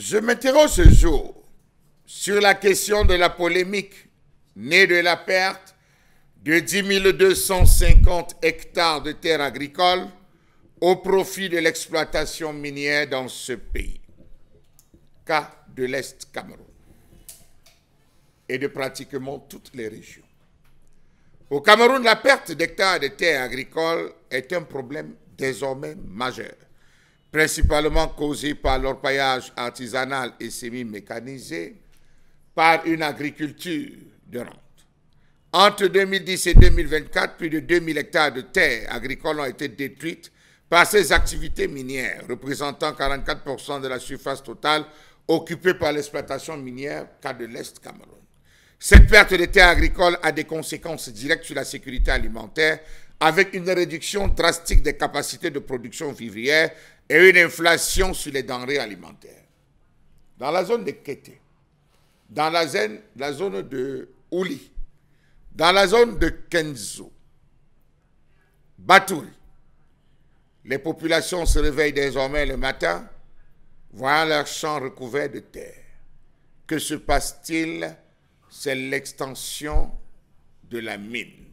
Je m'interroge ce jour sur la question de la polémique née de la perte de 10 250 hectares de terres agricoles au profit de l'exploitation minière dans ce pays, cas de l'Est Cameroun, et de pratiquement toutes les régions. Au Cameroun, la perte d'hectares de terres agricoles est un problème désormais majeur, principalement causé par l'orpaillage artisanal et semi-mécanisé, par une agriculture de rente. Entre 2010 et 2024, plus de 2000 hectares de terres agricoles ont été détruites par ces activités minières, représentant 44% de la surface totale occupée par l'exploitation minière, cas de l'Est Cameroun. Cette perte de terres agricoles a des conséquences directes sur la sécurité alimentaire, avec une réduction drastique des capacités de production vivrière et une inflation sur les denrées alimentaires. Dans la zone de Kété, dans la zone de Ouli, dans la zone de Kenzo, Batouri, les populations se réveillent désormais le matin, voyant leurs champs recouverts de terre. Que se passe-t-il? C'est l'extension de la mine.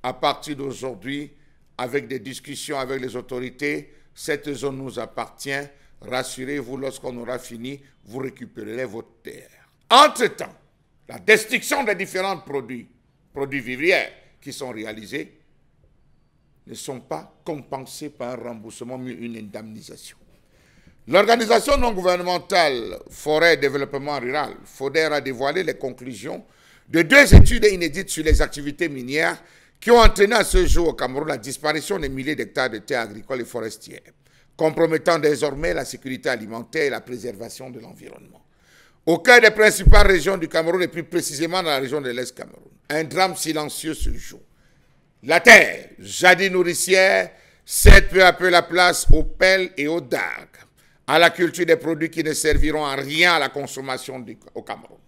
À partir d'aujourd'hui, avec des discussions avec les autorités, cette zone nous appartient. Rassurez-vous, lorsqu'on aura fini, vous récupérerez votre terre. Entre-temps, la destruction des différents produits vivrières qui sont réalisés ne sont pas compensés par un remboursement, mais une indemnisation. L'organisation non gouvernementale Forêt et Développement Rural, FODER, a dévoilé les conclusions de 2 études inédites sur les activités minières qui ont entraîné à ce jour au Cameroun la disparition des milliers d'hectares de terres agricoles et forestières, compromettant désormais la sécurité alimentaire et la préservation de l'environnement. Au cœur des principales régions du Cameroun, et plus précisément dans la région de l'Est Cameroun, un drame silencieux se joue. La terre, jadis nourricière, cède peu à peu la place aux pelles et aux dagues, à la culture des produits qui ne serviront à rien à la consommation au Cameroun.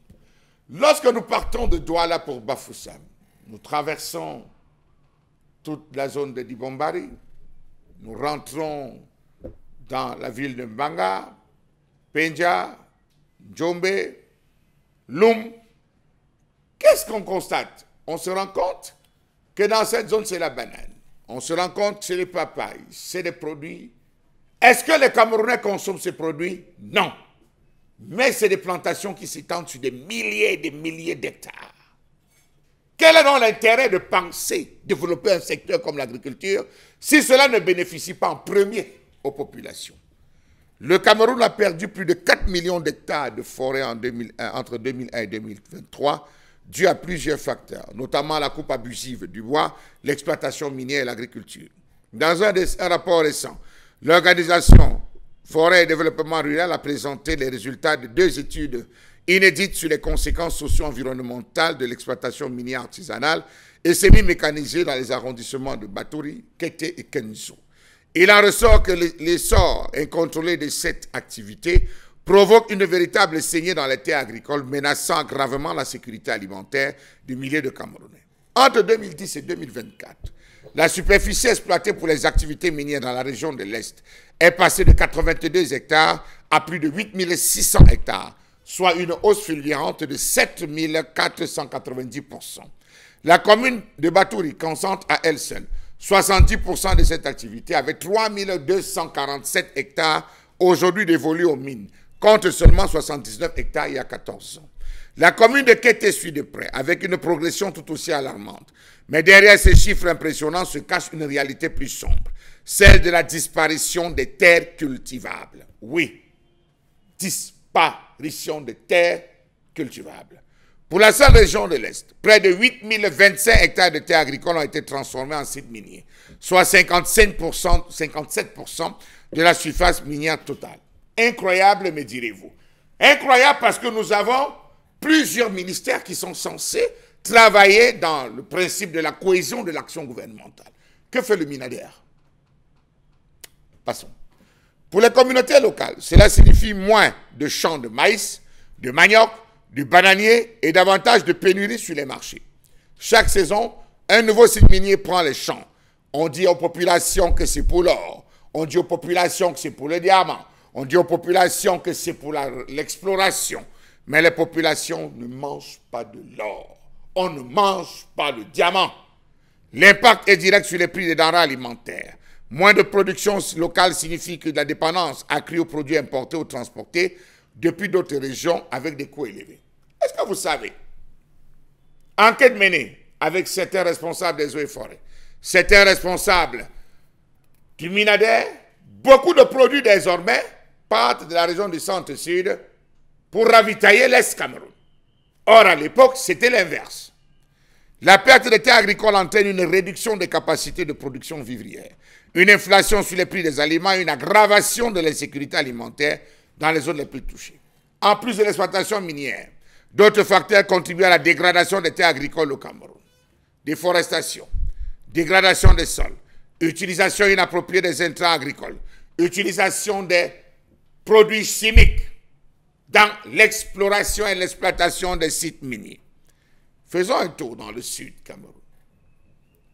Lorsque nous partons de Douala pour Bafoussam, nous traversons toute la zone de Dibombari, nous rentrons dans la ville de Mbanga, Penja, Djombe, Loum. Qu'est-ce qu'on constate? On se rend compte que dans cette zone, c'est la banane. On se rend compte que c'est les papayes, c'est des produits. Est-ce que les Camerounais consomment ces produits? Non. Mais c'est des plantations qui s'étendent sur des milliers et des milliers d'hectares. Quel est donc l'intérêt de penser développer un secteur comme l'agriculture si cela ne bénéficie pas en premier aux populations? Le Cameroun a perdu plus de 4 millions d'hectares de forêt entre 2001 et 2023, dû à plusieurs facteurs, notamment la coupe abusive du bois, l'exploitation minière et l'agriculture. Dans un rapport récent, l'organisation Forêt et Développement Rural a présenté les résultats de 2 études inédites sur les conséquences socio-environnementales de l'exploitation minière artisanale et semi-mécanisée dans les arrondissements de Batouri, Kété et Kenzo. Il en ressort que l'essor incontrôlé de cette activité provoque une véritable saignée dans les terres agricoles, menaçant gravement la sécurité alimentaire du milliers de Camerounais. Entre 2010 et 2024, la superficie exploitée pour les activités minières dans la région de l'Est est passée de 82 hectares à plus de 8 600 hectares, soit une hausse fulgurante de 7 490%. La commune de Batouri concentre à elle seule 70% de cette activité, avec 3 247 hectares aujourd'hui dévolus aux mines, contre seulement 79 hectares il y a 14 ans. La commune de Kété suit de près, avec une progression tout aussi alarmante. Mais derrière ces chiffres impressionnants se cache une réalité plus sombre, celle de la disparition des terres cultivables. Oui, disparition des terres cultivables. Pour la seule région de l'Est, près de 8 025 hectares de terres agricoles ont été transformés en sites miniers, soit 57% de la surface minière totale. Incroyable, me direz-vous. Incroyable parce que nous avons plusieurs ministères qui sont censés travailler dans le principe de la cohésion de l'action gouvernementale. Que fait le MINADER? Passons. Pour les communautés locales, cela signifie moins de champs de maïs, de manioc, du bananier et davantage de pénurie sur les marchés. Chaque saison, un nouveau site minier prend les champs. On dit aux populations que c'est pour l'or. On dit aux populations que c'est pour le diamant. On dit aux populations que c'est pour l'exploration. Mais les populations ne mangent pas de l'or. On ne mange pas de diamant. L'impact est direct sur les prix des denrées alimentaires. Moins de production locale signifie que la dépendance accrue aux produits importés ou transportés depuis d'autres régions avec des coûts élevés. Est-ce que vous savez, enquête menée avec certains responsables des eaux et forêts, certains responsables du Minader, beaucoup de produits désormais partent de la région du centre-sud pour ravitailler l'Est Cameroun. Or, à l'époque, c'était l'inverse. La perte des terres agricoles entraîne une réduction des capacités de production vivrière, une inflation sur les prix des aliments et une aggravation de l'insécurité alimentaire dans les zones les plus touchées. En plus de l'exploitation minière, d'autres facteurs contribuent à la dégradation des terres agricoles au Cameroun. Déforestation, dégradation des sols, utilisation inappropriée des intrants agricoles, utilisation des produits chimiques dans l'exploration et l'exploitation des sites miniers. Faisons un tour dans le sud Cameroun.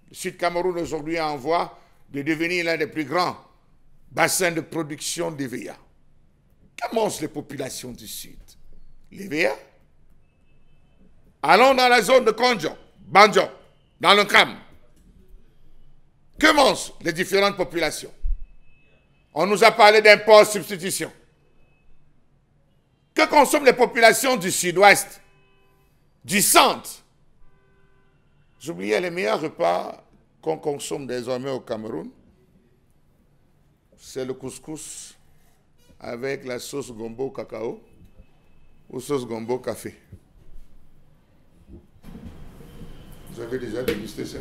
Le sud Cameroun aujourd'hui est en voie de devenir l'un des plus grands bassins de production d'EVA. Que mangent les populations du sud? L'EVA? Allons dans la zone de Konjo, Banjo, dans le Cam. Que mangent les différentes populations? On nous a parlé d'import-substitution. Que consomment les populations du sud-ouest, du centre? J'oubliais les meilleurs repas qu'on consomme désormais au Cameroun. C'est le couscous avec la sauce gombo cacao ou sauce gombo café. Vous avez déjà dégusté ça?